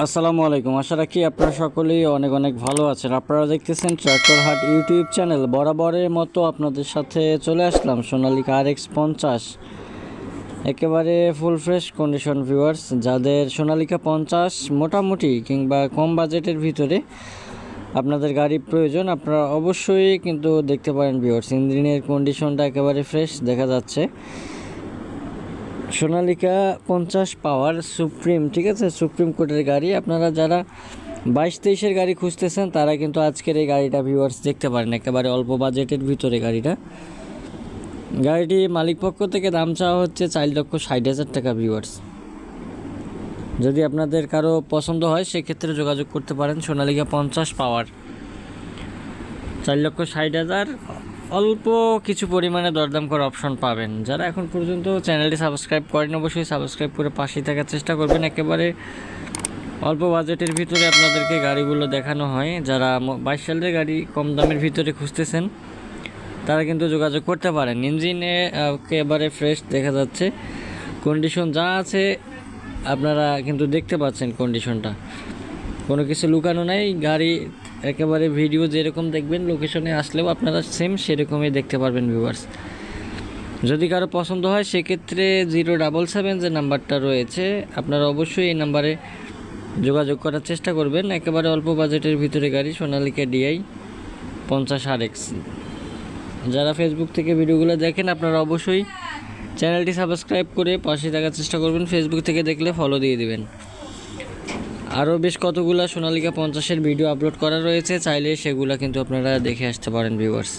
আসসালামু আলাইকুম। আশা রাখি আপনারা সকলেই অনেক অনেক ভালো আছেন। আপনারা দেখতেছেন ট্রাক্টর হাট ইউটিউব চ্যানেল। বরাবরের মতো আপনাদের সাথে চলে আসলাম সোনালিকা RX 50, একেবারে ফুল ফ্রেশ কন্ডিশন। ভিউয়ার্স, যাদের সোনালিকা 50 মোটামুটি কিংবা কম বাজেটের ভিতরে আপনাদের গাড়ি প্রয়োজন, আপনারা অবশ্যই কিন্তু দেখতে পারেন। ভিউয়ার্স, ইঞ্জিনের কন্ডিশনটা একেবারে ফ্রেশ দেখা যাচ্ছে। সোনালিকা 50 পাওয়ার সুপ্রিম, ঠিক আছে, সুপ্রিম কোটের গাড়ি। আপনারা যারা 22-23-এর গাড়ি খুঁজতেছেন তারা কিন্তু আজকের এই গাড়িটা ভিউয়ার্স দেখতে পারেন, একেবারে অল্প বাজেটের ভিতরে গাড়িটি মালিক পক্ষ থেকে দাম চাওয়া হচ্ছে 4,60,000 টাকা। ভিউয়ার্স, যদি আপনাদের কারো পছন্দ হয় সেক্ষেত্রে যোগাযোগ করতে পারেন। সোনালিকা 50 পাওয়ার 4,60,000, অল্প কিছু পরিমাণে দরদাম করার অপশন পাবেন। যারা এখন পর্যন্ত চ্যানেলটি সাবস্ক্রাইব করেন অবশ্যই সাবস্ক্রাইব করে পাশেই থাকার চেষ্টা করবেন। একেবারে অল্প বাজেটের ভিতরে আপনাদেরকে গাড়িগুলো দেখানো হয়। যারা 22 সালের গাড়ি কম দামের ভিতরে খুঁজতেছেন তারা কিন্তু যোগাযোগ করতে পারেন। ইঞ্জিনে একেবারে ফ্রেশ দেখা যাচ্ছে, কন্ডিশন যা আছে আপনারা কিন্তু দেখতে পাচ্ছেন। কন্ডিশনটা কোনো কিছু লুকানো নাই, গাড়ি একেবারে ভিডিও যেরকম দেখবেন লোকেশনে আসলেও আপনারা সেম সেরকমই দেখতে পারবেন। ভিউয়ার্স, যদি কারো পছন্দ হয় সেক্ষেত্রে 077 যে নাম্বারটা রয়েছে আপনারা অবশ্যই এই নাম্বারে যোগাযোগ করার চেষ্টা করবেন। একেবারে অল্প বাজেটের ভিতরে গাড়ি সোনালিকা DI 50 RX। যারা ফেসবুক থেকে ভিডিওগুলো দেখেন আপনারা অবশ্যই চ্যানেলটি সাবস্ক্রাইব করে পাশে থাকার চেষ্টা করবেন। ফেসবুক থেকে দেখলে ফলো দিয়ে দিবেন। আরও বেশ কতগুলো সোনালিকা 50-এর ভিডিও আপলোড করা রয়েছে, চাইলে সেগুলো কিন্তু আপনারা দেখে আসতে পারেন। ভিউয়ার্স।